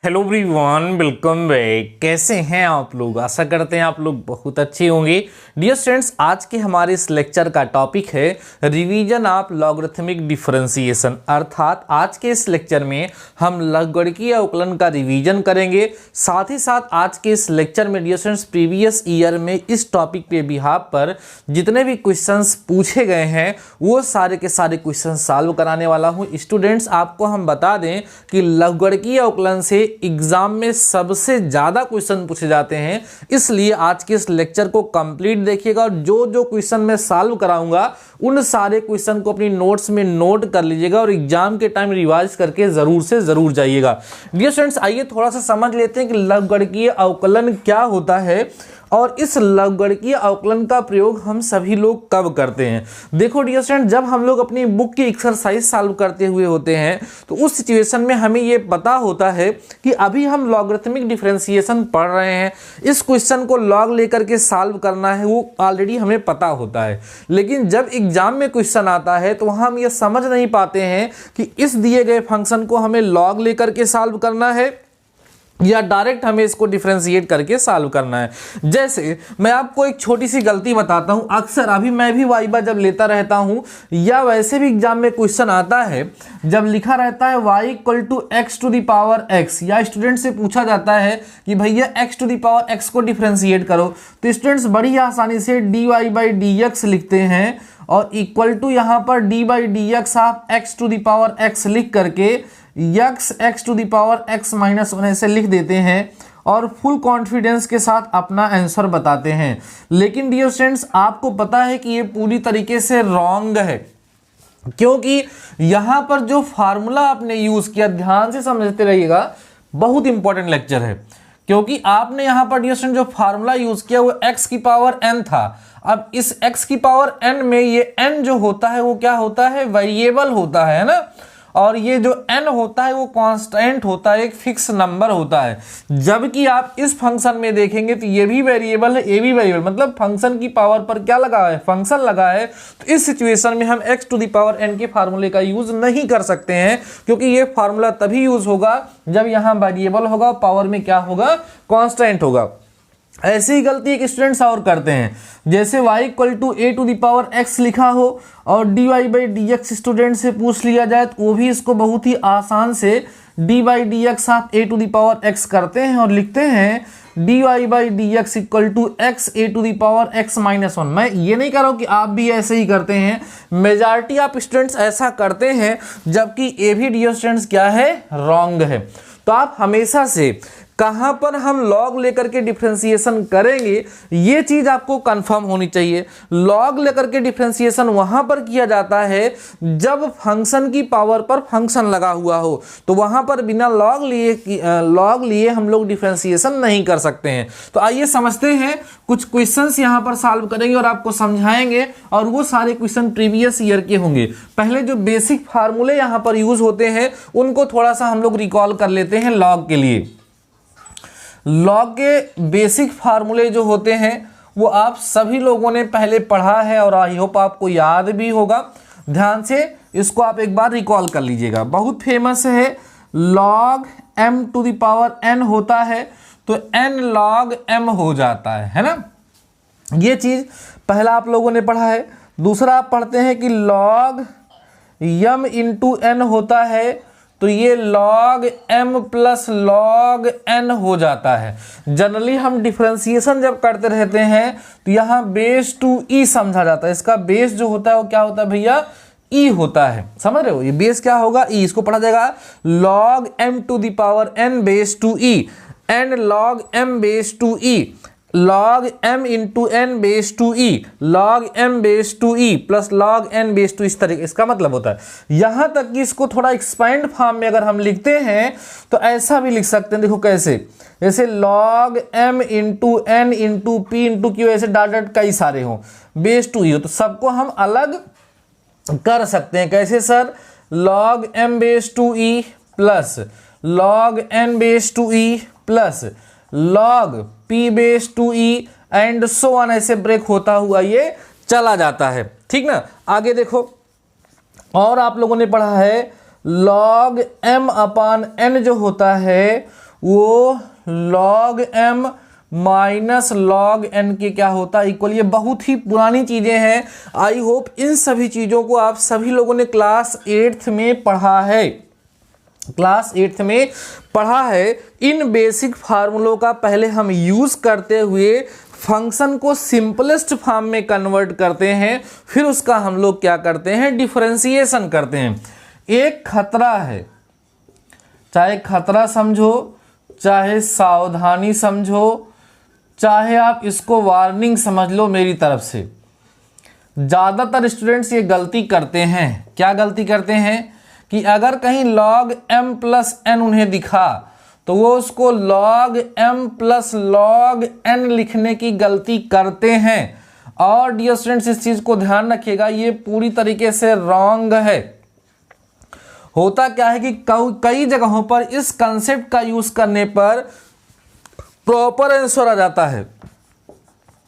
Hello everyone, welcome back. कैसे हैं आप लोग? आशा करते हैं आप लोग बहुत अच्छे होंगे। डियर स्टूडेंट्स, आज के हमारे इस लेक्चर का टॉपिक है रिवीजन ऑफ लॉगरिथमिक डिफरेंशिएशन। अर्थात आज के इस लेक्चर में हम लघुगणकीय अवकलन का रिवीजन करेंगे। साथ ही साथ आज के इस लेक्चर में डियर स्टूडेंट्स प्रीवियस ईयर में इस टॉपिक पे बिहाफ पर जितने भी क्वेश्चंस पूछे गए हैं वो सारे के सारे क्वेश्चन सॉल्व कराने वाला हूँ। स्टूडेंट्स, आपको हम बता दें कि लघुगणकीय अवकलन से एग्जाम में सबसे ज्यादा क्वेश्चन पूछे जाते हैं, इसलिए आज के इस लेक्चर को कंप्लीट देखिएगा और जो जो क्वेश्चन मैं सॉल्व कराऊंगा उन सारे क्वेश्चन को अपनी नोट्स में नोट कर लीजिएगा और एग्जाम के टाइम रिवाइज करके जरूर से जरूर जाइएगा। डियर स्टूडेंट्स, आइए थोड़ा सा समझ लेते हैं कि लघुगणकीय अवकलन क्या होता है और इस लघुगणकीय अवकलन का प्रयोग हम सभी लोग कब करते हैं। देखो डियर स्टूडेंट, जब हम लोग अपनी बुक की एक्सरसाइज सॉल्व करते हुए होते हैं तो उस सिचुएशन में हमें ये पता होता है कि अभी हम लॉगरिथमिक डिफरेंशिएशन पढ़ रहे हैं, इस क्वेश्चन को लॉग लेकर के सॉल्व करना है, वो ऑलरेडी हमें पता होता है। लेकिन जब एग्जाम में क्वेश्चन आता है तो वहाँ हम ये समझ नहीं पाते हैं कि इस दिए गए फंक्शन को हमें लॉग लेकर के सॉल्व करना है या डायरेक्ट हमें इसको डिफरेंशिएट करके सॉल्व करना है। जैसे मैं आपको एक छोटी सी गलती बताता हूं, अक्सर अभी मैं भी वाइबा जब लेता रहता हूं या वैसे भी एग्जाम में क्वेश्चन आता है, जब लिखा रहता है y equal to x to the power x या स्टूडेंट से पूछा जाता है कि भैया x to the power x को डिफरेंशिएट करो, तो स्टूडेंट्स बड़ी आसानी से dy बाई dx लिखते हैं और इक्वल टू यहाँ पर d बाई dx आप x to the power x लिख करके x to the power x minus 1 ऐसे लिख देते हैं और फुल कॉन्फिडेंस के साथ अपना आंसर बताते हैं। लेकिन डियर स्टूडेंट्स, आपको पता है कि ये पूरी तरीके से रॉन्ग है, क्योंकि यहां पर जो फार्मूला आपने यूज किया, ध्यान से समझते रहिएगा, बहुत इंपॉर्टेंट लेक्चर है, क्योंकि आपने यहां पर डियर स्टूडेंट जो फार्मूला यूज किया वो x की पावर n था। अब इस x की पावर n में ये n जो होता है वो क्या होता है, वेरिएबल होता है ना, और ये जो n होता है वो कांस्टेंट होता है, एक फिक्स नंबर होता है। जबकि आप इस फंक्शन में देखेंगे तो ये भी वेरिएबल है, ये भी वेरिएबल, मतलब फंक्शन की पावर पर क्या लगा है, फंक्शन लगा है। तो इस सिचुएशन में हम x to the power n के फार्मूले का यूज नहीं कर सकते हैं, क्योंकि ये फार्मूला तभी यूज होगा जब यहाँ वेरिएबल होगा, पावर में क्या होगा, कांस्टेंट होगा। ऐसी ही गलती एक स्टूडेंट्स और करते हैं, जैसे y equal to a to the power x लिखा हो और dy बाई dx स्टूडेंट से पूछ लिया जाए तो वो भी इसको बहुत ही आसान से dy बाई dx आप a to the power x करते हैं और लिखते हैं dy by dx equal to x a to the power x minus 1। मैं ये नहीं कह रहा हूँ कि आप भी ऐसे ही करते हैं, मेजॉरिटी आप स्टूडेंट्स ऐसा करते हैं, जबकि ये भी डियर स्टूडेंट्स क्या है, रॉन्ग है। तो आप हमेशा से कहां पर हम लॉग लेकर के डिफरेंशिएशन करेंगे ये चीज आपको कंफर्म होनी चाहिए। लॉग लेकर के डिफरेंशिएशन वहां पर किया जाता है जब फंक्शन की पावर पर फंक्शन लगा हुआ हो, तो वहां पर बिना लॉग लिए हम लोग डिफरेंशिएशन नहीं कर सकते हैं। तो आइए समझते हैं, कुछ क्वेश्चंस यहां पर सॉल्व करेंगे और आपको समझाएंगे, और वो सारे क्वेश्चन प्रीवियस ईयर के होंगे। पहले जो बेसिक फार्मूले यहां पर यूज होते हैं उनको थोड़ा सा हम लोग रिकॉल कर लेते हैं लॉग के लिए। लॉग के बेसिक फार्मूले जो होते हैं वो आप सभी लोगों ने पहले पढ़ा है और आई होप आपको याद भी होगा। ध्यान से इसको आप एक बार रिकॉल कर लीजिएगा। बहुत फेमस है, log m to the power n होता है तो n log m हो जाता है ना। ये चीज पहला आप लोगों ने पढ़ा है। दूसरा आप पढ़ते हैं कि log m इंटू n होता है तो ये log m plus log n हो जाता है। जनरली हम डिफरेंशिएशन जब करते रहते हैं तो यहाँ बेस टू e समझा जाता है। इसका बेस जो होता है वो क्या होता है भैया, e होता है। समझ रहे हो, ये बेस क्या होगा, e। इसको पढ़ा जाएगा log m to the power n base to e and log m base to e, log m into n base to e, log m base to e plus log n base to, इस तरीके इसका मतलब होता है। यहां तक कि इसको थोड़ा एक्सपेंड फॉर्म में अगर हम लिखते हैं तो ऐसा भी लिख सकते हैं। देखो कैसे, जैसे log m into n into p into q, ऐसे डॉट डॉट कई सारे हो, बेस टू e हो, तो सबको हम अलग कर सकते हैं। कैसे sir, log m base to e plus log n base to e plus log p base to e and so on, ऐसे ब्रेक होता हुआ ये चला जाता है। ठीक ना। आगे देखो, और आप लोगों ने पढ़ा है log m अपान n जो होता है वो log m minus log n के क्या होता है इक्वल। ये बहुत ही पुरानी चीजें हैं। आई होप इन सभी चीजों को आप सभी लोगों ने क्लास 8th में पढ़ा है, क्लास 8th में पढ़ा है। इन बेसिक फार्मूलों का पहले हम यूज करते हुए फंक्शन को सिंपलेस्ट फॉर्म में कन्वर्ट करते हैं, फिर उसका हम लोग क्या करते हैं, डिफरेंशिएशन करते हैं। एक खतरा है, चाहे खतरा समझो, चाहे सावधानी समझो, चाहे आप इसको वार्निंग समझ लो मेरी तरफ से। ज़्यादातर स्टूडेंट्स ये गलती करते हैं। क्या गलती करते हैं कि अगर कहीं log m प्लस n उन्हें दिखा तो वो उसको log m plus log n लिखने की गलती करते हैं। और डियर स्टूडेंट्स इस चीज़ को ध्यान रखिएगा, ये पूरी तरीके से रॉन्ग है। होता क्या है कि कई जगहों पर इस कंसेप्ट का यूज करने पर प्रॉपर आंसर आ जाता है,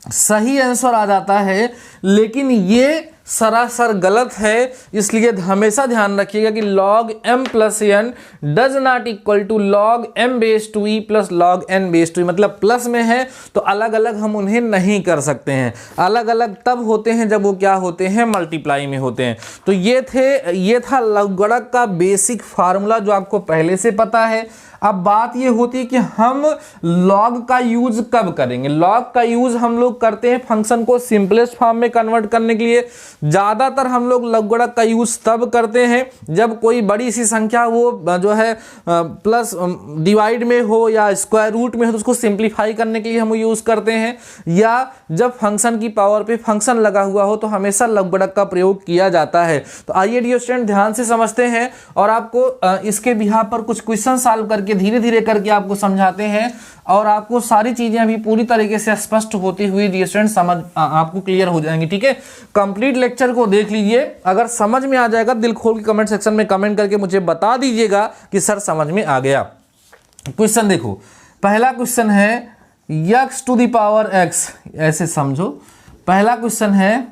सही आंसर आ जाता है, लेकिन ये सरासर गलत है। इसलिए हमेशा ध्यान रखिएगा कि log m plus n does not equal to log m base to e plus log n base to e। मतलब प्लस में है तो अलग अलग हम उन्हें नहीं कर सकते हैं, अलग अलग तब होते हैं जब वो क्या होते हैं, मल्टीप्लाई में होते हैं। तो ये था लघुगणक का बेसिक फार्मूला जो आपको पहले से पता है। अब बात ये होती है कि हम log का यूज कब करेंगे। log का यूज हम लोग करते हैं फंक्शन को सिंपलेस्ट फॉर्म में कन्वर्ट करने के लिए। ज़्यादातर हम लोग लघुगणक का यूज तब करते हैं जब कोई बड़ी सी संख्या वो जो है प्लस डिवाइड में हो या स्क्वायर रूट में हो, तो उसको सिंप्लीफाई करने के लिए हम यूज करते हैं। या जब फंक्शन की पावर पे फंक्शन लगा हुआ हो तो हमेशा लघुगणक का प्रयोग किया जाता है। तो आइए डियर स्टूडेंट ध्यान से समझते हैं और आपको इसके बिहाफ पर कुछ क्वेश्चन सॉल्व करके धीरे धीरे करके आपको समझाते हैं और आपको सारी चीजें अभी पूरी तरीके से स्पष्ट होती हुई डियर स्टूडेंट समझ आपको क्लियर हो जाएंगी। ठीक है, कंप्लीट लेक्चर को देख लीजिए। अगर समझ में आ जाएगा दिल खोल के कमेंट सेक्शन में कमेंट करके मुझे बता दीजिएगा कि सर समझ में आ गया। क्वेश्चन देखो, पहला क्वेश्चन है x to the power x, ऐसे समझो। पहला क्वेश्चन है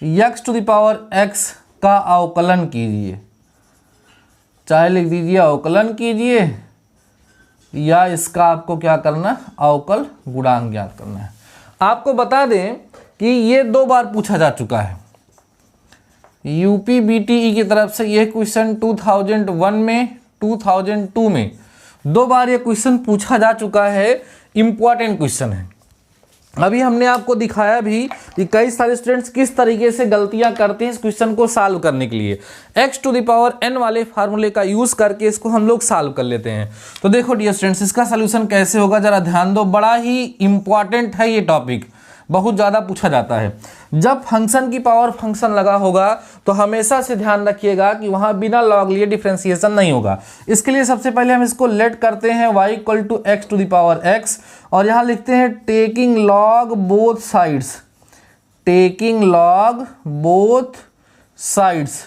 x to the power x का अवकलन कीजिए, चाहे लिख दीजिए अवकलन कीजिए या इसका आपको क्या करना, अवकल गुणांक ज्ञात करना है। आपको बता दें कि ये 2 बार पूछा जा चुका है यूपीबीटीई की तरफ से। ये क्वेश्चन 2001 में, 2002 में 2 बार ये क्वेश्चन पूछा जा चुका है। इंपॉर्टेंट क्वेश्चन है। अभी हमने आपको दिखाया भी कि कई सारे स्टूडेंट्स किस तरीके से गलतियां करते हैं इस क्वेश्चन को सॉल्व करने के लिए। x to the power n वाले फार्मूले का यूज करके इसको हम लोग सॉल्व कर लेते हैं। तो देखो डियर स्टूडेंट्स, इसका सॉल्यूशन कैसे होगा जरा ध्यान दो। बड़ा ही इंपॉर्टेंट है ये टॉपिक, बहुत ज़्यादा पूछा जाता है। जब फंक्शन की पावर फंक्शन लगा होगा तो हमेशा से ध्यान रखिएगा कि वहाँ बिना लॉग लिए डिफरेंशिएशन नहीं होगा। इसके लिए सबसे पहले हम इसको लेट करते हैं y equal to x to the power x और यहाँ लिखते हैं taking log both sides. Taking log both sides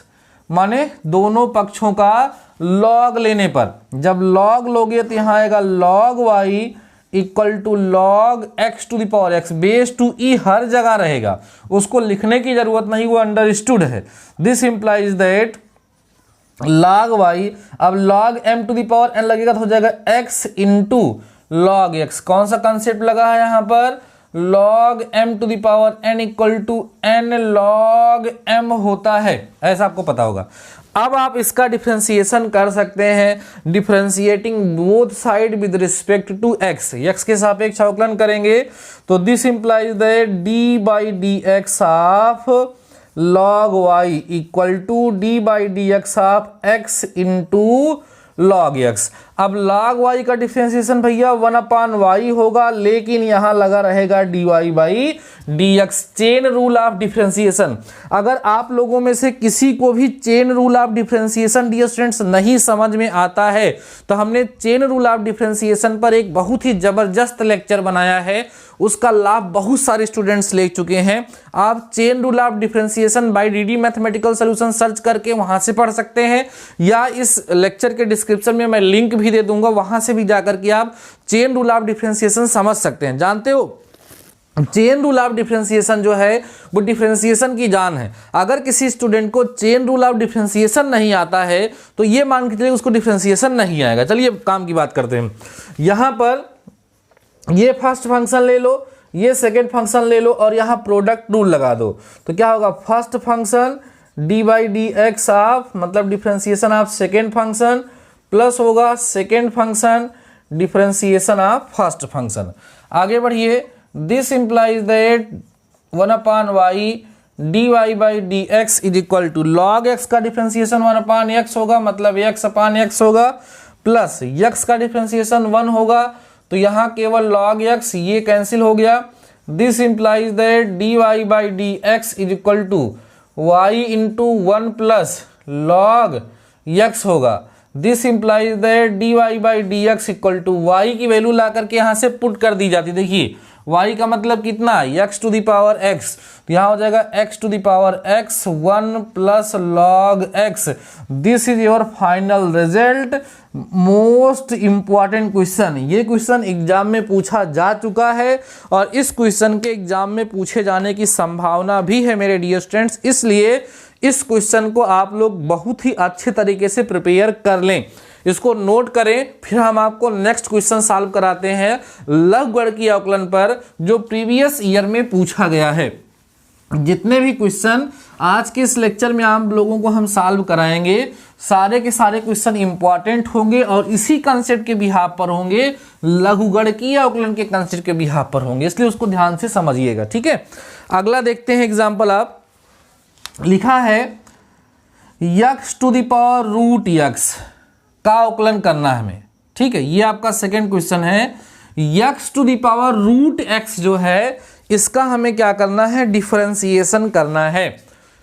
माने दोनों पक्षों का लॉग लेने पर। जब लॉग लोगे तो यहाँ आएगा log y equal to log x to the power x। Base to e हर जगह रहेगा, उसको लिखने की जरूरत नहीं, वो अंडरस्टूड है। This implies that log y, अब log m to the power n लगेगा तो हो जाएगा x इंटू log x। कौन सा कंसेप्ट लगा है यहाँ पर, log m to the power n equal to n log m होता है, ऐसा आपको पता होगा। अब आप इसका डिफरेंशिएशन कर सकते हैं, differentiating both side with respect to x। x के सापेक्ष अवकलन करेंगे तो this implies that d by d x of log y equal to d by d x of x into log x। अब log y का differentiation भैया 1/y होगा, लेकिन यहां लगा रहेगा dy by dx। Chain rule of differentiation. अगर आप लोगों में से किसी को भी chain rule of differentiation dear students नहीं समझ में आता है तो हमने चेन रूल ऑफ डिफरेंशिएशन पर एक बहुत ही जबरदस्त लेक्चर बनाया है, उसका लाभ बहुत सारे स्टूडेंट्स ले चुके हैं। आप chain rule of differentiation by DD mathematical solution search करके वहां से पढ़ सकते हैं, या इस लेक्चर के डिस्क्रिप्शन में मैं लिंक भी दे दूंगा, वहां से भी जाकर के आप चेन रूल ऑफ डिफरेंशिएशन समझ सकते हैं। जानते हो चेन रूल ऑफ डिफरेंशिएशन जो है वो डिफरेंशिएशन की जान है। अगर किसी स्टूडेंट को चेन रूल ऑफ डिफरेंशिएशन नहीं आता है तो ये मान के चलिए उसको डिफरेंशिएशन नहीं आएगा। चलिए काम की बात करते हैं। यहाँ पर ये फर्स्ट फंक्शन ले लो, ये सेकेंड फंक्शन ले लो और यहाँ प्रोडक्ट रूल लगा दो, तो क्या होगा, first function d by d x of मतलब differentiation of second function plus होगा second function differentiation of first function. आगे बढ़िए, this implies that 1/y dy by d x is equal to log x का differentiation 1/x होगा, मतलब x/x होगा, plus x का differentiation 1 होगा, तो यहाँ केवल log x, ये कैंसिल हो गया। This implies that dy by d x is equal to y into 1 plus log x होगा। This implies that dy by d x equal to y की वैल्यू ला करके यहाँ से पुट कर दी जाती। देखिए y का मतलब कितना, x to the power x, तो यहाँ हो जाएगा x to the power x 1 plus log x। This is your final result. Most important question, ये क्वेश्चन एग्जाम में पूछा जा चुका है और इस क्वेश्चन के एग्जाम में पूछे जाने की संभावना भी है मेरे डियर स्टूडेंट्स, इसलिए इस क्वेश्चन को आप लोग बहुत ही अच्छे तरीके से प्रिपेयर कर लें, इसको नोट करें। फिर हम आपको नेक्स्ट क्वेश्चन सॉल्व कराते हैं लघुगणकीय अवकलन पर, जो प्रीवियस ईयर में पूछा गया है। जितने भी क्वेश्चन आज के इस लेक्चर में आप लोगों को हम सॉल्व कराएंगे, सारे के सारे क्वेश्चन इंपॉर्टेंट होंगे और इसी कंसेप्ट के बिहाफ पर होंगे, लघुगणकीय अवकलन के कंसेप्ट के बिहाफ पर होंगे, इसलिए उसको ध्यान से समझिएगा। ठीक है, अगला देखते हैं एग्जाम्पल। आप लिखा है x to the power root x का अवकलन करना है हमें। ठीक है, ये आपका सेकेंड क्वेश्चन है। x to the power root x जो है इसका हमें क्या करना है, डिफरेंशिएशन करना है।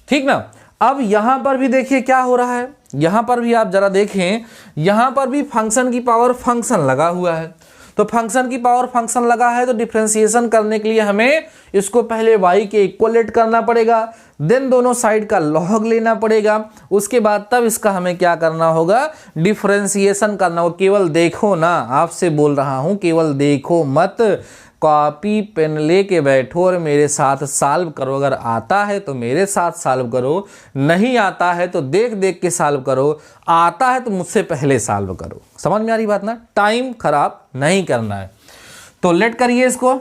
ठीक ना। अब यहां पर भी देखिए क्या हो रहा है, यहां पर भी आप जरा देखें, यहां पर भी फंक्शन की पावर फंक्शन लगा हुआ है, तो फंक्शन की पावर फंक्शन लगा है तो डिफरेंशिएशन करने के लिए हमें इसको पहले y के इक्वलेट करना पड़ेगा, देन दोनों साइड का लॉग लेना पड़ेगा, उसके बाद तब इसका हमें क्या करना होगा, डिफरेंशिएशन करना होगा। केवल देखो ना, आपसे बोल रहा हूं, केवल देखो मत, कॉपी पेन लेके बैठो और मेरे साथ सॉल्व करो। अगर आता है तो मेरे साथ सॉल्व करो, नहीं आता है तो देख देख के सॉल्व करो, आता है तो मुझसे पहले सॉल्व करो। समझ में आ रही बात ना, टाइम खराब नहीं करना है। तो लेट करिए इसको,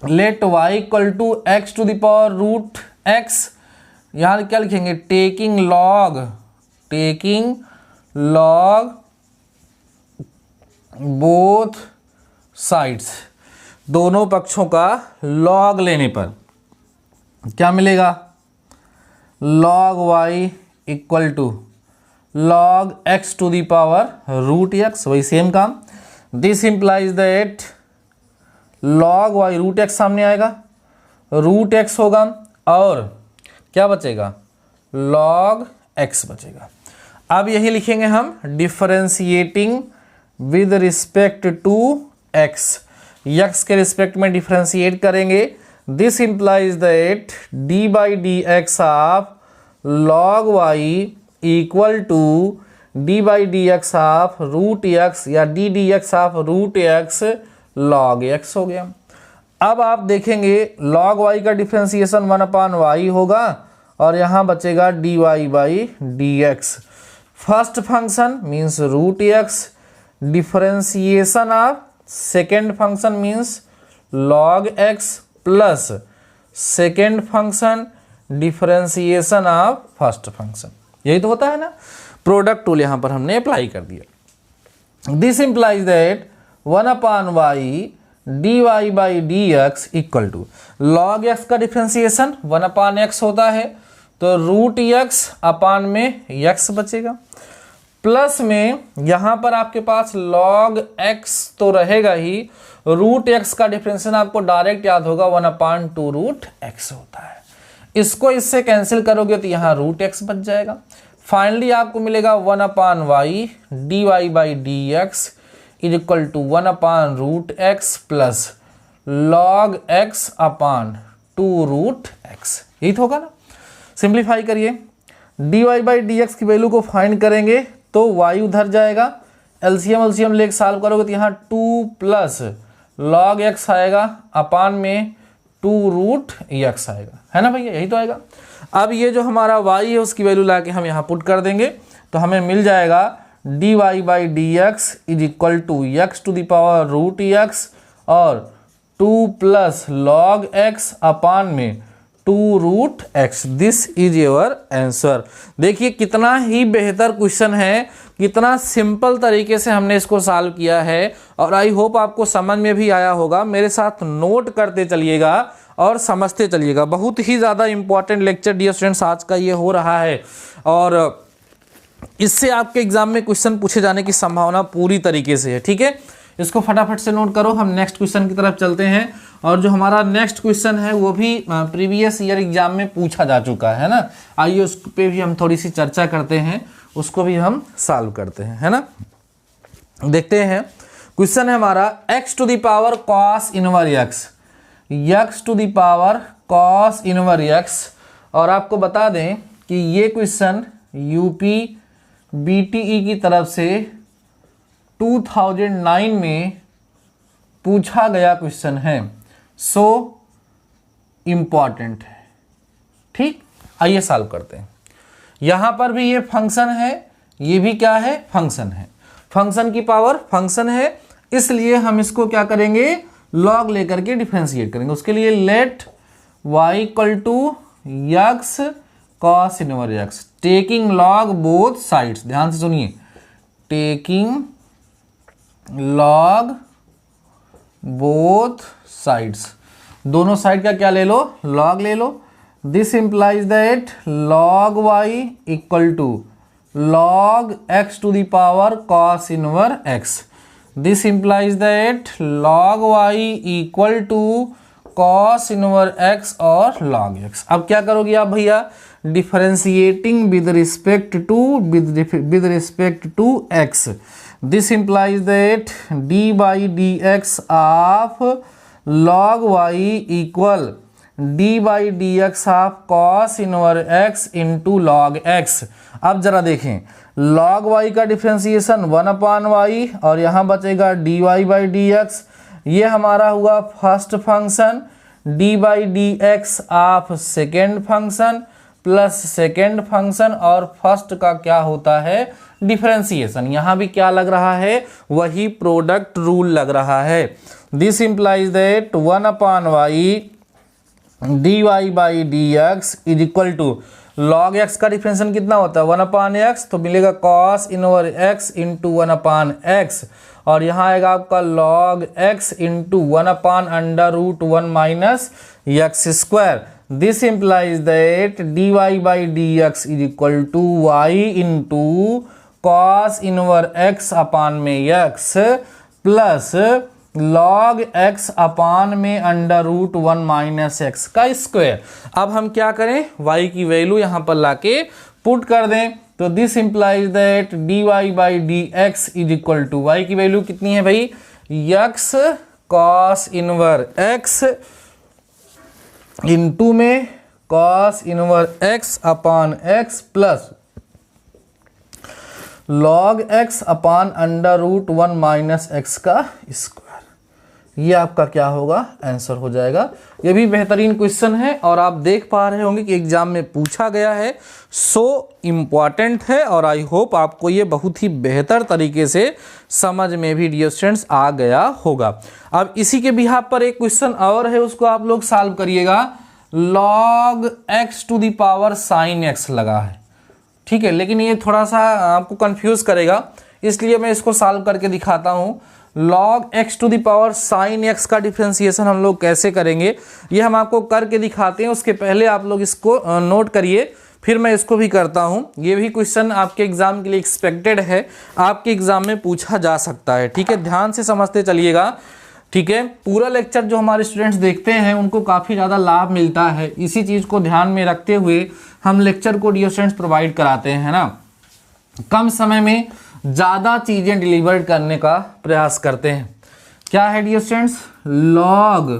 let y equal to x to the power root x, यहाँ क्या लिखेंगे, टेकिंग लॉग बोथ साइड्स, दोनों पक्षों का लॉग लेने पर क्या मिलेगा, log y equal to log x to the power root x, वही सेम काम। This implies that log y root x सामने आएगा, रूट x होगा और क्या बचेगा, log x बचेगा। अब यही लिखेंगे हम, differentiating with respect to x, x के रिस्पेक्ट में डिफरेंशिएट करेंगे। This implies that d by d x of log y equal to d by d x of root x या d d x of root x log x हो गया। अब आप देखेंगे log y का differentiation 1/y होगा और यहाँ बचेगा dy by d x. First function means root x, differentiation of second function means log x plus second function differentiation of first function, यही तो होता है ना। प्रोडक्ट टूल यहां पर हमने अप्लाई कर दिया। This implies that 1/y dy by d x equal to log x का डिफरेंशिएशन 1/x होता है, तो रूट x अपान में x बचेगा, प्लस में यहां पर आपके पास log x तो रहेगा ही, रूट x का डिफरेंशिएशन आपको डायरेक्ट याद होगा 1/2 रूट x होता है। इसको इससे कैंसिल करोगे तो यहाँ रूट x बच जाएगा। फाइनली आपको मिलेगा 1/y dy by d x is equal to 1/√x plus log x upon 2 root x, यही तो होगा ना। सिंप्लीफाई करिए, dy बाई डी एक्स की वैल्यू को फाइंड करेंगे तो y उधर जाएगा, एलसीएम लेके सॉल्व करोगे तो यहाँ 2 प्लस log x आएगा अपान में 2√x आएगा, है ना भैया, यही तो आएगा। अब ये जो हमारा y है उसकी वैल्यू लाके हम यहाँ पुट कर देंगे तो हमें मिल जाएगा dy/dx is equal to x to the power √x और 2 प्लस log x अपान में 2√x। This is your answer. देखिए कितना ही बेहतर क्वेश्चन है, कितना सिंपल तरीके से हमने इसको सॉल्व किया है और आई होप आपको समझ में भी आया होगा। मेरे साथ नोट करते चलिएगा और समझते चलिएगा। बहुत ही ज़्यादा इंपॉर्टेंट लेक्चर डियर स्टूडेंट्स आज का ये हो रहा है और इससे आपके एग्जाम में क्वेश्चन पूछे जाने की संभावना पूरी तरीके से है। ठीक है, इसको फटाफट से नोट करो। हम नेक्स्ट क्वेश्चन की तरफ चलते हैं और जो हमारा नेक्स्ट क्वेश्चन है वो भी प्रीवियस ईयर एग्जाम में पूछा जा चुका है ना। आइए उस पे भी हम थोड़ी सी चर्चा करते हैं, उसको भी हम सॉल्व करते हैं, है ना। देखते हैं क्वेश्चन है हमारा x to the power cos inverse x to the power cos inverse x। और आपको बता दें कि ये क्वेश्चन यूपी बीटीई की तरफ से 2009 में पूछा गया क्वेश्चन है, सो इम्पॉर्टेंट है। ठीक, आइए सॉल्व करते हैं। यहां पर भी ये फंक्शन है, ये भी क्या है, फंक्शन है। फंक्शन की पावर फंक्शन है, इसलिए हम इसको क्या करेंगे, लॉग लेकर के डिफरेंशिएट करेंगे। उसके लिए let y equal to x cos inverse x taking log both sides. ध्यान से सुनिए, टेकिंग लॉग बोथ साइड्स, दोनों साइड का क्या ले लो, लॉग ले लो। This implies that log y equal to log x to the power cos inverse x। This implies that log y equal to cos inverse x और log x। अब क्या करोगे आप भैया, differentiating with respect to x। This implies that dy/dx of log y equal dy/dx of cos inverse x into log x। अब जरा देखें, log y का डिफरेंशिएशन 1/y और यहाँ बचेगा dy/dx। ये हमारा हुआ first function, dy/dx of second function plus second function और फर्स्ट का क्या होता है, डिफरेंशिएशन। यहाँ भी क्या लग रहा है, वही प्रोडक्ट रूल लग रहा है। This implies that 1/y dy/dx is equal to log x का डिफरेंशिएशन कितना होता है, 1/x, तो मिलेगा cos inverse x into 1/x और यहाँ आएगा आपका log x into 1/√1 minus x square. This implies that dy/dx is equal to y into cos inverse x upon में x plus log x upon में √1 माइनस x का square. अब हम क्या करें, y की वैल्यू यहाँ पर लाके पुट कर दें, तो this implies that dy/dx is equal to y की वैल्यू कितनी है भाई, x cos inverse x into में cos inverse x upon x plus log x upon √1 minus x का स्क्वायर। ये आपका क्या होगा, आंसर हो जाएगा। ये भी बेहतरीन क्वेश्चन है और आप देख पा रहे होंगे कि एग्जाम में पूछा गया है, सो इम्पॉर्टेंट है और आई होप आपको ये बहुत ही बेहतर तरीके से समझ में भी डियर स्टूडेंट्स आ गया होगा। अब इसी के बिहाफ पर एक क्वेश्चन और है, उसको आप लोग सॉल्व करिएगा। log x to the power sin x लगा है, ठीक है, लेकिन ये थोड़ा सा आपको कंफ्यूज करेगा, इसलिए मैं इसको सॉल्व करके दिखाता हूँ। log x to the power sin x का डिफरेंशिएशन हम लोग कैसे करेंगे, ये हम आपको करके दिखाते हैं। उसके पहले आप लोग इसको नोट करिए, फिर मैं इसको भी करता हूँ। ये भी क्वेश्चन आपके एग्जाम के लिए एक्सपेक्टेड है, आपके एग्जाम में पूछा जा सकता है। ठीक है, ध्यान से समझते चलिएगा। ठीक है, पूरा लेक्चर जो हमारे स्टूडेंट्स देखते हैं उनको काफ़ी ज़्यादा लाभ मिलता है। इसी चीज़ को ध्यान में रखते हुए हम लेक्चर को डियर स्टूडेंट्स प्रोवाइड कराते हैं ना, कम समय में ज़्यादा चीज़ें डिलीवर करने का प्रयास करते हैं। क्या है dear students, log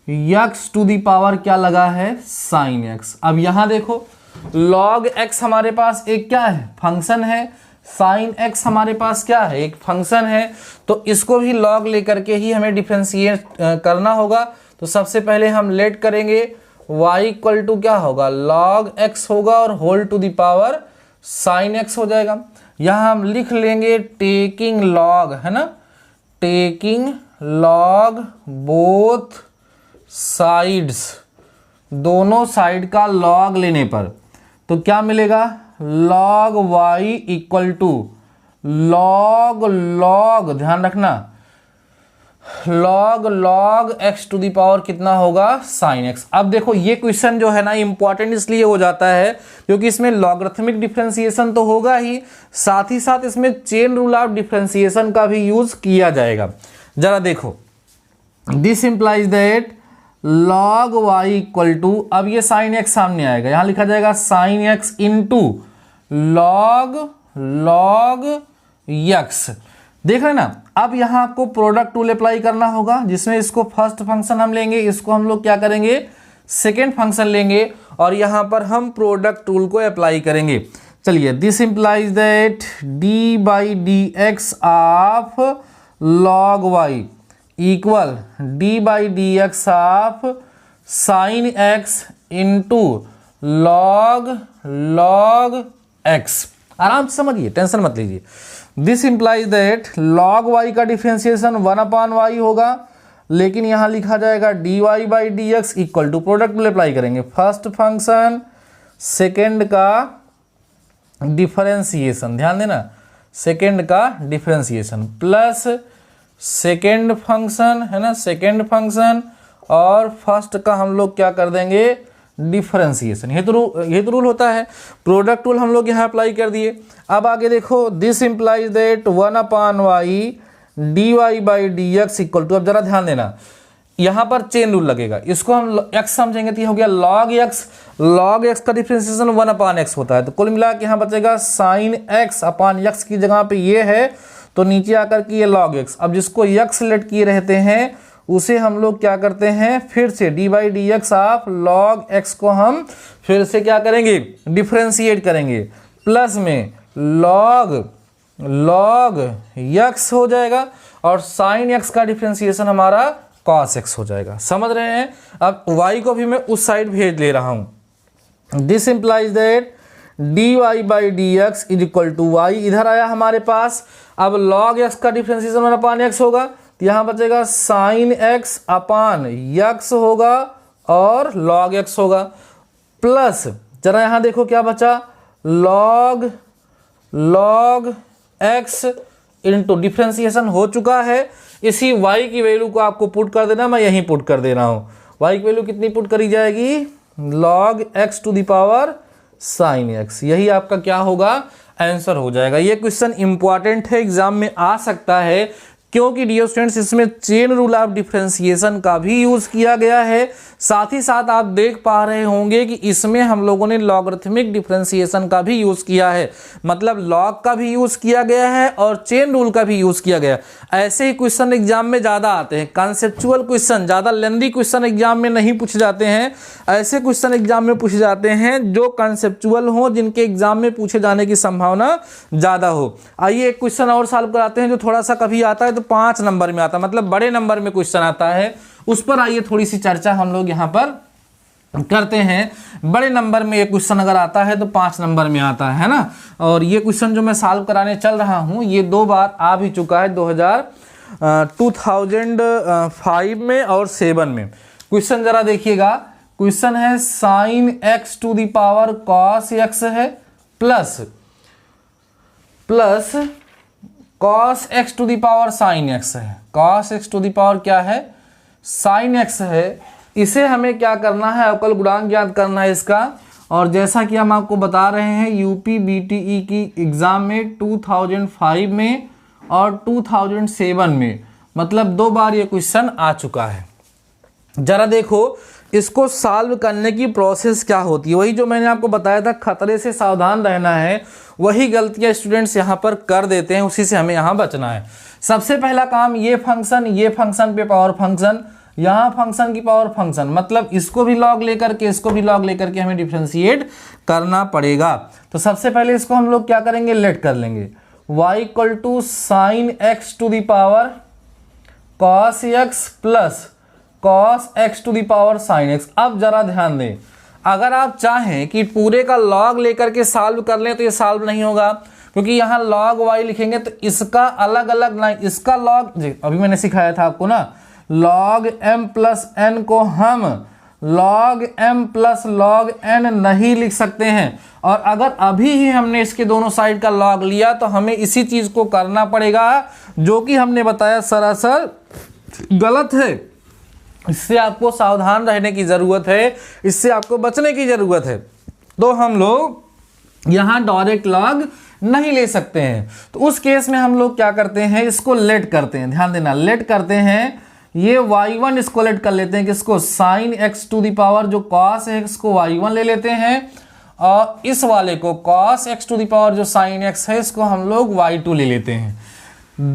x to the power क्या लगा है, sin x। अब यहाँ देखो log x हमारे पास एक क्या है, फंक्शन है, साइन एक्स हमारे पास क्या है, एक फंक्शन है, तो इसको भी लॉग लेकर के ही हमें डिफरेंशिएट करना होगा। तो सबसे पहले हम लेट करेंगे y इक्वल टू क्या होगा, लॉग x होगा और whole to the power sine x हो जाएगा। यहाँ हम लिख लेंगे टेकिंग लॉग, है ना, टेकिंग लॉग बोथ साइड्स, दोनों साइड का लॉग लेने पर तो क्या मिलेगा, log y equal to log ध्यान रखना, log x to the power कितना होगा, साइन x। अब देखो ये क्वेश्चन जो है ना इंपॉर्टेंट इसलिए हो जाता है क्योंकि इसमें लॉगरिथमिक डिफरेंशिएशन तो होगा ही, साथ ही साथ इसमें चेन रूल ऑफ डिफरेंशिएशन का भी यूज किया जाएगा। जरा देखो, this implies that log y equal to, अब ये साइन x सामने आएगा, यहां लिखा जाएगा sine x into log x। देख रहे ना, अब यहां आपको प्रोडक्ट टूल अप्लाई करना होगा, जिसमें इसको फर्स्ट फंक्शन हम लेंगे, इसको हम लोग क्या करेंगे, सेकेंड फंक्शन लेंगे, और यहां पर हम प्रोडक्ट टूल को अप्लाई करेंगे। चलिए, this implies that d by d x of log y equal d by d x of sine x into log x. आराम से समझिए, टेंशन मत लीजिए। This implies that log y का डिफरेंशिएशन 1/y होगा, लेकिन यहां लिखा जाएगा dy by d x equal to, product rule apply करेंगे, फर्स्ट फंक्शन सेकेंड का डिफरेंशिएशन, ध्यान देना, सेकेंड का डिफरेंशिएशन प्लस सेकेंड फंक्शन, है ना, सेकेंड फंक्शन, और फर्स्ट का हम लोग क्या कर देंगे, डिफरेंशिएशन। ये तो रूल होता है। प्रोडक्ट रूल हम लोग यहाँ अप्लाई कर दिए। अब आगे देखो, this implies that 1/y dy by d x equal to, अब जरा ध्यान देना, यहाँ पर चेन रूल लगेगा, इसको हम x समझेंगे तो ये हो गया log x का डिफरेंशिएशन 1/x होता है, तो कुल मिला के यहाँ बचेगा साइन x अपान x की जगह पे ये है, तो नीचे आकर के ये log x। अब जिसको x सेलेक्ट किए रहते हैं उसे हम लोग क्या करते हैं, फिर से D by d x of log x को हम फिर से क्या करेंगे, डिफरेंशिएट करेंगे, प्लस में log x हो जाएगा, और साइन x का डिफरेंशिएशन हमारा cos x हो जाएगा। समझ रहे हैं। अब y को भी मैं उस साइड भेज ले रहा हूं। This implies that dy by d x is equal to y, इधर आया हमारे पास। अब log x का डिफरेंशिएशन 1/x होगा, तो यहां बचेगा साइन x अपान x होगा और log x होगा, प्लस जरा यहां देखो क्या बचा, log x इंटू डिफरेंशिएशन हो चुका है। इसी y की वैल्यू को आपको पुट कर देना, मैं यहीं पुट कर दे रहा हूं। y की वैल्यू कितनी पुट करी जाएगी, log x to the power sine x। यही आपका क्या होगा, आंसर हो जाएगा। ये क्वेश्चन इंपॉर्टेंट है, एग्जाम में आ सकता है, क्योंकि डियर स्टूडेंट्स इसमें चेन रूल ऑफ डिफरेंशिएशन का भी यूज किया गया है। साथ ही साथ आप देख पा रहे होंगे कि इसमें हम लोगों ने लॉगरिथमिक डिफरेंशिएशन का भी यूज किया है, मतलब लॉग का भी यूज किया गया है और चेन रूल का भी यूज किया गया है। ऐसे ही क्वेश्चन एग्जाम में ज्यादा आते हैं, कॉन्सेप्चुअल क्वेश्चन, ज्यादा लेंथी क्वेश्चन एग्जाम में नहीं पूछे जाते हैं। ऐसे क्वेश्चन एग्जाम में पूछे जाते हैं जो कॉन्सेप्चुअल हो, जिनके एग्जाम में पूछे जाने की संभावना ज्यादा हो। आइए एक क्वेश्चन और सॉल्व कराते हैं जो थोड़ा सा कभी आता है तो 5 नंबर में आता है, मतलब बड़े नंबर में क्वेश्चन आता है, उस पर आइए थोड़ी सी चर्चा हम लोग यहाँ पर करते हैं। बड़े नंबर में ये क्वेश्चन अगर आता है तो 5 नंबर में आता है ना। और ये क्वेश्चन जो मैं सॉल्व कराने चल रहा हूँ ये 2 बार आ भी चुका है, 2005 में और 7 में। क्वेश्चन जरा देखिएगा, क्वेश्चन है sine x to the power cos x है plus cos x to the power sine x है। cos x to the power क्या है, साइन x है। इसे हमें क्या करना है, अवकल गुणांक ज्ञात करना है इसका। और जैसा कि हम आपको बता रहे हैं यूपी बीटीई की एग्जाम में 2005 में और 2007 में, मतलब 2 बार ये क्वेश्चन आ चुका है। जरा देखो इसको सॉल्व करने की प्रोसेस क्या होती है, वही जो मैंने आपको बताया था, खतरे से सावधान रहना है। वही गलतियां स्टूडेंट्स यहाँ पर कर देते हैं, उसी से हमें यहाँ बचना है। सबसे पहला काम, ये फंक्शन पे पावर फंक्शन, यहाँ फंक्शन की पावर फंक्शन, मतलब इसको भी लॉग लेकर के इसको भी लॉग लेकर के हमें डिफ्रेंशिएट करना पड़ेगा। तो सबसे पहले इसको हम लोग क्या करेंगे, लेट कर लेंगे। y equal to sine x to the power cos x plus cos x to the power sine x. अब जरा ध्यान दें, अगर आप चाहें कि पूरे का लॉग लेकर के सॉल्व कर लें तो ये सॉल्व नहीं होगा, क्योंकि यहाँ log y लिखेंगे तो इसका अलग अलग लाइन, इसका log अभी मैंने सिखाया था आपको ना, log m प्लस n को हम log m plus log n नहीं लिख सकते हैं। और अगर अभी ही हमने इसके दोनों साइड का log लिया तो हमें इसी चीज को करना पड़ेगा, जो कि हमने बताया सरासर गलत है। इससे आपको सावधान रहने की जरूरत है, इससे आपको बचने की जरूरत है। तो हम लोग यहाँ डायरेक्ट log नहीं ले सकते हैं। तो उस केस में हम लोग क्या करते हैं, इसको लेट करते हैं। ध्यान देना, लेट करते हैं, ये y1 इसको लेट कर लेते हैं, किसको, sine x to the power जो cos x को y1 ले लेते हैं, और इस वाले को cos x to the power जो साइन x है इसको हम लोग y2 ले लेते हैं।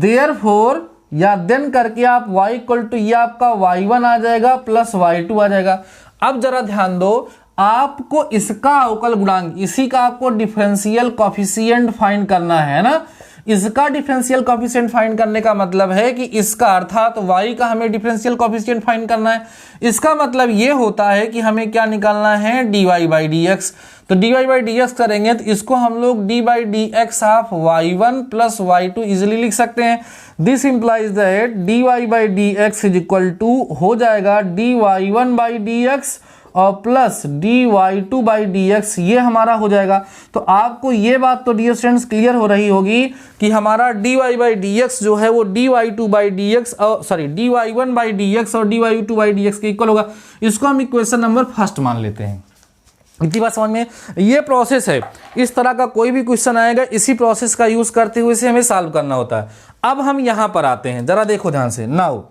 देयरफॉर या देन करके आप y इक्वल टू ये आपका y1 आ जाएगा प्लस y2 आ जाएगा। अब जरा ध्यान दो, आपको इसका अवकल गुणांक, इसी का आपको डिफरेंशियल कोफिशिएंट फाइंड करना है ना। इसका डिफरेंशियल कोफिशिएंट फाइंड करने का मतलब है कि इसका अर्थात y का हमें डिफरेंशियल कोफिशिएंट फाइंड करना है। इसका मतलब ये होता है कि हमें क्या निकालना है, dy बाई dx। तो dy बाई dx करेंगे तो इसको हम लोग dy by dx of y1 plus y2 easily लिख सकते हैं। This implies that dy by dx is equal to हो जाएगा dy1 बाई dx और प्लस dy2 बाई dx, ये हमारा हो जाएगा। तो आपको ये बात तो डियर स्टूडेंट्स क्लियर हो रही होगी कि हमारा dy बाई dx जो है वो dy2 बाई dx और सॉरी dy1 बाई dx और dy2 बाई dx के इक्वल होगा। इसको हम इक्वेशन नंबर फर्स्ट मान लेते हैं। इतनी बात समझ में, ये प्रोसेस है। इस तरह का कोई भी क्वेश्चन आएगा इसी प्रोसेस का यूज करते हुए इसे हमें सॉल्व करना होता है। अब हम यहां पर आते हैं, जरा देखो ध्यान से। नाउ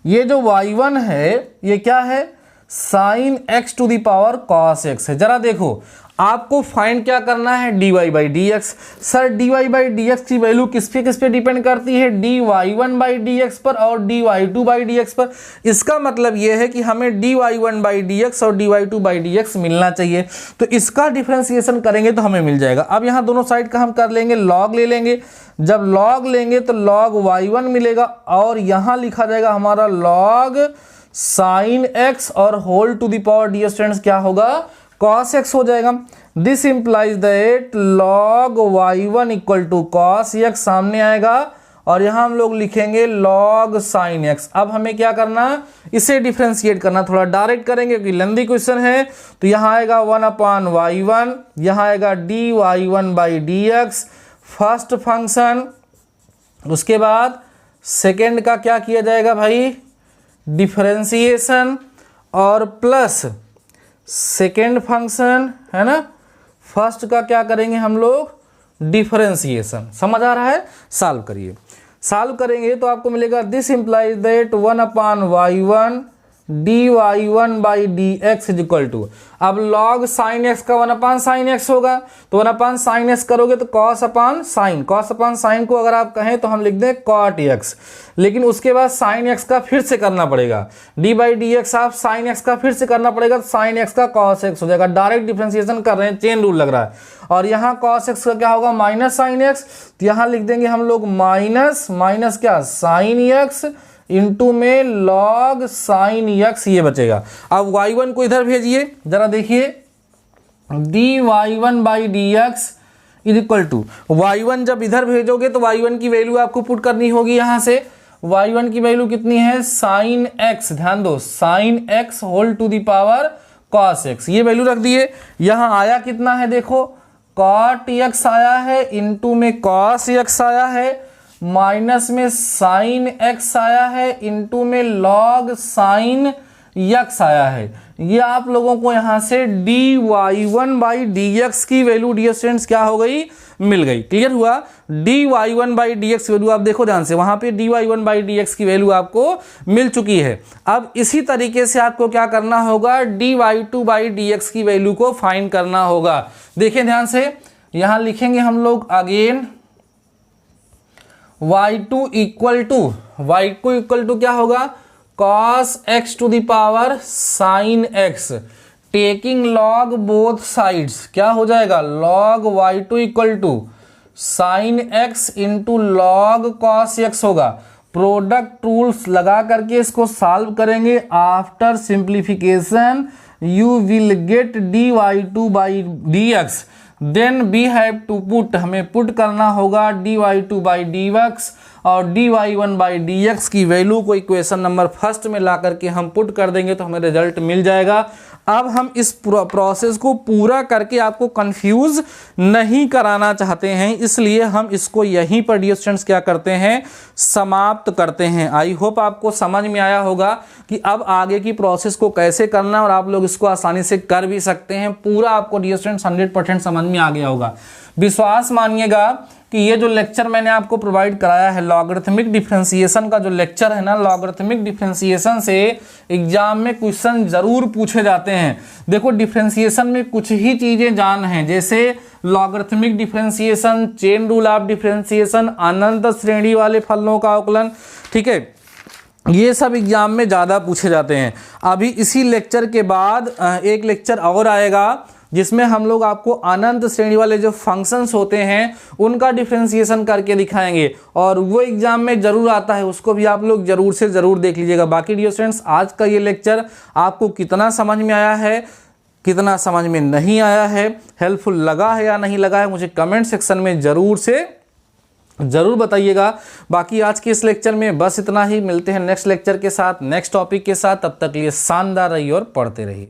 ये जो y1 है ये क्या है, sine x to the power cos x है। जरा देखो, आपको फाइंड क्या करना है, dy by dx। Sir dy by dx की वैल्यू किस पे डिपेंड करती है, dy1 बाई dx पर और dy2 बाई dx पर। इसका मतलब यह है कि हमें dy1 बाई dx और dy2 बाई dx मिलना चाहिए। तो इसका डिफरेंशिएशन करेंगे तो हमें मिल जाएगा। अब यहाँ दोनों साइड का हम कर लेंगे, log ले लेंगे। जब log लेंगे तो log y1 मिलेगा और यहाँ लिखा जाएगा हमारा log साइन एक्स और whole to the power dear students क्या होगा, cos x हो जाएगा। This implies that log y1 equal to cos x सामने आएगा और यहां हम लोग लिखेंगे log sin x। अब हमें क्या करना, इसे डिफरेंशिएट करना, थोड़ा डायरेक्ट करेंगे क्योंकि लेंथी क्वेश्चन है। तो यहां आएगा 1/y1, यहां आएगा dy1 by dx first function. उसके बाद सेकेंड का क्या किया जाएगा भाई, डिफरेंशिएशन और प्लस सेकेंड फंक्शन है ना, फर्स्ट का क्या करेंगे हम लोग, डिफरेंशिएशन। समझ आ रहा है, सॉल्व करिए। सॉल्व करेंगे तो आपको मिलेगा this implies that 1/y1 dy1 by dx is equal to, अब log sin x का 1/sin x होगा तो 1/sin x करोगे तो cos अपन sin, cos अपन sin को अगर आप कहें तो हम लिख दें cot x, लेकिन उसके बाद sin x का फिर से करना पड़ेगा, d बाई dx आप sin x का फिर से करना पड़ेगा तो sin x का cos x हो जाएगा। डायरेक्ट डिफरेंशिएशन कर रहे हैं, चेन रूल लग रहा है। और यहाँ cos x का क्या होगा, माइनस sin x, तो यहाँ लिख देंगे हम लोग माइनस माइनस क्या sin x इंटू में log sin x, ये बचेगा। अब y1 को इधर भेजिए, जरा देखिए dy1 by dx is equal to y1, जब इधर भेजोगे तो y1 की वैल्यू आपको पुट करनी होगी। यहां से y1 की वैल्यू कितनी है, sin x, ध्यान दो sin x whole to the power cos x, ये वैल्यू रख दिए। यहां आया कितना है देखो, cot x आया है, इंटू में cos x आया है, माइनस में साइन x आया है, इंटू में log साइन x आया है। ये आप लोगों को यहां से dy1 बाई dx की वैल्यू डियर स्टूडेंट्स क्या हो गई, मिल गई। क्लियर हुआ, dy1 बाई dx वैल्यू आप देखो ध्यान से, वहां पे dy1 बाई dx की वैल्यू आपको मिल चुकी है। अब इसी तरीके से आपको क्या करना होगा, dy2 बाई dx की वैल्यू को फाइंड करना होगा। देखिए ध्यान से, यहां लिखेंगे हम लोग अगेन y2 इक्वल टू क्या होगा, cos x to the power sin x, taking log both sides, क्या हो जाएगा log y2 equal to sin x into log cos x होगा। प्रोडक्ट रूल्स लगा करके इसको सॉल्व करेंगे। After simplification you will get dy2 by dx, then we have to put, हमें put करना होगा dy2 बाई dx और dy1 बाई dx की वैल्यू को इक्वेशन नंबर फर्स्ट में ला करके हम पुट कर देंगे तो हमें रिजल्ट मिल जाएगा। अब हम इस प्रोसेस को पूरा करके आपको कंफ्यूज नहीं कराना चाहते हैं, इसलिए हम इसको यहीं पर डियर स्टूडेंट्स क्या करते हैं, समाप्त करते हैं। आई होप आपको समझ में आया होगा कि अब आगे की प्रोसेस को कैसे करना है और आप लोग इसको आसानी से कर भी सकते हैं। पूरा आपको डियर स्टूडेंट्स 100% समझ में आ गया होगा। विश्वास मानिएगा कि ये जो लेक्चर मैंने आपको प्रोवाइड कराया है लॉगरिथमिक डिफरेंशिएशन का जो लेक्चर है ना, लॉगरिथमिक डिफरेंशिएशन से एग्जाम में क्वेश्चन जरूर पूछे जाते हैं। देखो डिफरेंशिएशन में कुछ ही चीजें जान हैं, जैसे logarithmic differentiation, chain rule of differentiation, अनंत श्रेणी वाले फलनों का अवकलन, ठीक है, ये सब एग्जाम में ज़्यादा पूछे जाते हैं। अभी इसी लेक्चर के बाद एक लेक्चर और आएगा जिसमें हम लोग आपको अनंत श्रेणी वाले जो फंक्शंस होते हैं उनका डिफरेंशिएशन करके दिखाएंगे और वो एग्जाम में जरूर आता है, उसको भी आप लोग जरूर से जरूर देख लीजिएगा। बाकी डियर स्टूडेंट्स आज का ये लेक्चर आपको कितना समझ में आया है, कितना समझ में नहीं आया है, हेल्पफुल लगा है या नहीं लगा है, मुझे कमेंट सेक्शन में जरूर से जरूर बताइएगा। बाकी आज के इस लेक्चर में बस इतना ही, मिलते हैं नेक्स्ट लेक्चर के साथ, नेक्स्ट टॉपिक के साथ। तब तक के लिए शानदार रहिए और पढ़ते रहिए।